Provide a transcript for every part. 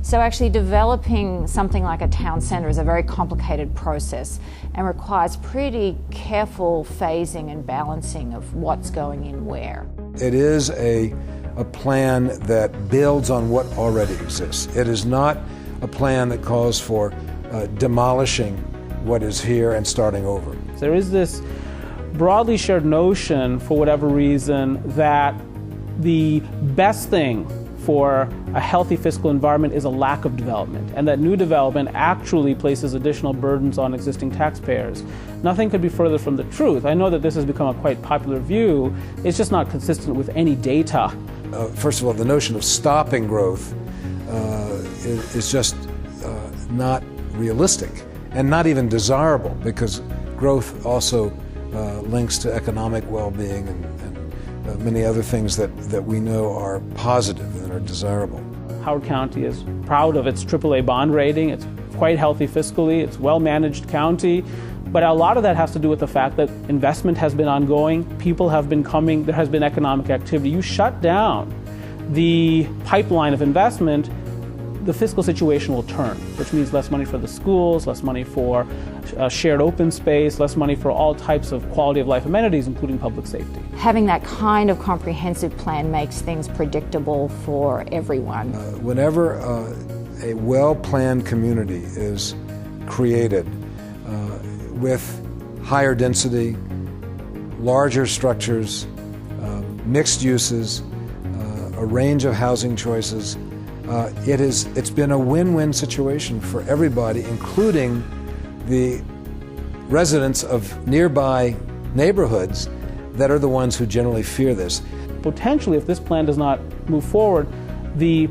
So actually developing something like a town centre is a very complicated process and requires pretty careful phasing and balancing of what's going in where. It is a plan that builds on what already exists. It is not a plan that calls for demolishing what is here and starting over. There is this broadly shared notion, for whatever reason, that the best thing for a healthy fiscal environment is a lack of development, and that new development actually places additional burdens on existing taxpayers. Nothing could be further from the truth. I know that this has become a quite popular view. It's just not consistent with any data. First of all, the notion of stopping growth is just not realistic and not even desirable, because growth also links to economic well-being and many other things that we know are positive and are desirable. Howard County is proud of its AAA bond rating. It's quite healthy fiscally. It's a well-managed county. But a lot of that has to do with the fact that investment has been ongoing, people have been coming, there has been economic activity. You shut down the pipeline of investment, the fiscal situation will turn, which means less money for the schools, less money for shared open space, less money for all types of quality of life amenities, including public safety. Having that kind of comprehensive plan makes things predictable for everyone. Whenever a well-planned community is created with higher density, larger structures, mixed uses, a range of housing choices, it's been a win-win situation for everybody, including the residents of nearby neighborhoods that are the ones who generally fear this. Potentially, if this plan does not move forward, the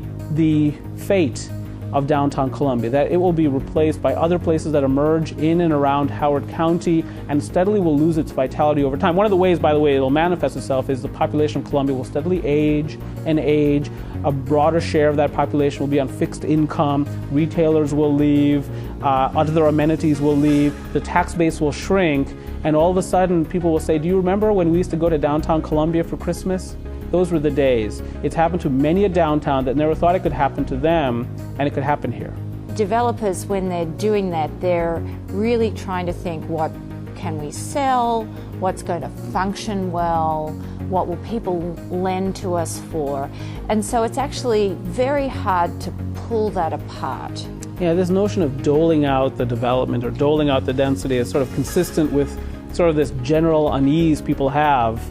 fate of downtown Columbia, that it will be replaced by other places that emerge in and around Howard County and steadily will lose its vitality over time. One of the ways, by the way, it will manifest itself is the population of Columbia will steadily age and age. A broader share of that population will be on fixed income. Retailers will leave. Other amenities will leave. The tax base will shrink. And all of a sudden, people will say, do you remember when we used to go to downtown Columbia for Christmas? Those were the days. It's happened to many a downtown that never thought it could happen to them, and it could happen here. Developers, when they're doing that, they're really trying to think, what can we sell? What's going to function well? What will people lend to us for? And so it's actually very hard to pull that apart. Yeah, this notion of doling out the development or doling out the density is sort of consistent with sort of this general unease people have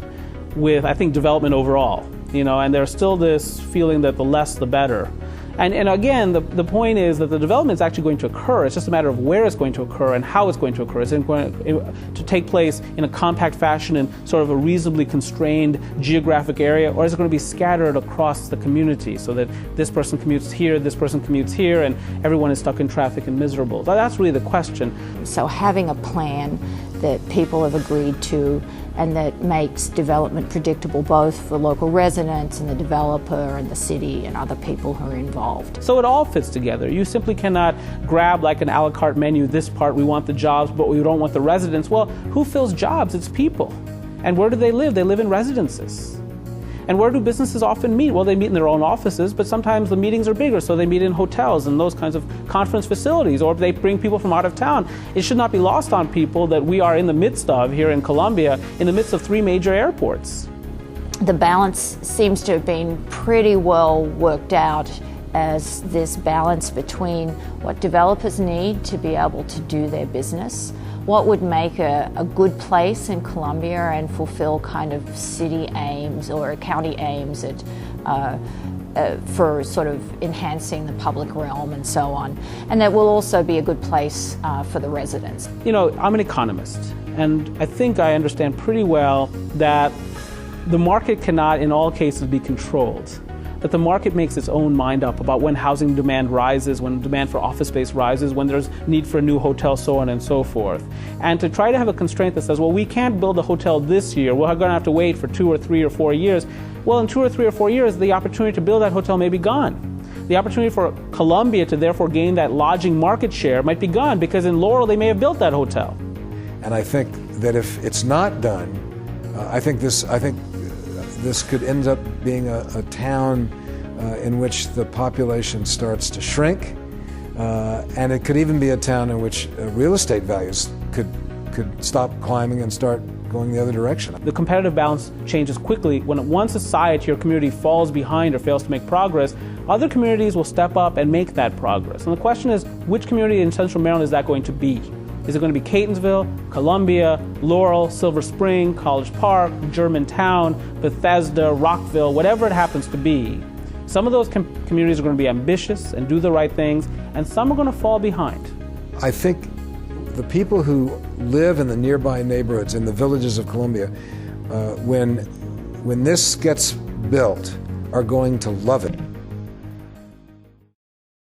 with, I think, development overall, and there's still this feeling that the less the better. And again, the point is that the development is actually going to occur. It's just a matter of where it's going to occur and how it's going to occur. Is it going to take place in a compact fashion in sort of a reasonably constrained geographic area, or is it going to be scattered across the community so that this person commutes here, this person commutes here, and everyone is stuck in traffic and miserable? That's really the question. So having a plan that people have agreed to and that makes development predictable both for local residents and the developer and the city and other people who are involved. So it all fits together. You simply cannot grab like an a la carte menu, this part we want the jobs but we don't want the residents. Well, who fills jobs? It's people. And where do they live? They live in residences. And where do businesses often meet? Well, they meet in their own offices, but sometimes the meetings are bigger, so they meet in hotels and those kinds of conference facilities, or they bring people from out of town. It should not be lost on people that we are in the midst of, here in Columbia, in the midst of 3 major airports. The balance seems to have been pretty well worked out as this balance between what developers need to be able to do their business, what would make a good place in Columbia and fulfill kind of city aims or county aims for sort of enhancing the public realm and so on. And that will also be a good place for the residents. I'm an economist, and I think I understand pretty well that the market cannot in all cases be controlled. That the market makes its own mind up about when housing demand rises, when demand for office space rises, when there's need for a new hotel, so on and so forth. And to try to have a constraint that says, well, we can't build a hotel this year, we're going to have to wait for 2 or 3 or 4 years. Well, in 2 or 3 or 4 years, the opportunity to build that hotel may be gone. The opportunity for Columbia to therefore gain that lodging market share might be gone, because in Laurel they may have built that hotel. And I think that if it's not done, I think this could end up being a town in which the population starts to shrink, and it could even be a town in which real estate values could stop climbing and start going the other direction. The competitive balance changes quickly. When one society or community falls behind or fails to make progress, other communities will step up and make that progress. And the question is, which community in Central Maryland is that going to be? Is it going to be Catonsville, Columbia, Laurel, Silver Spring, College Park, Germantown, Bethesda, Rockville, whatever it happens to be? Some of those communities are going to be ambitious and do the right things, and some are going to fall behind. I think the people who live in the nearby neighborhoods, in the villages of Columbia, when this gets built, are going to love it.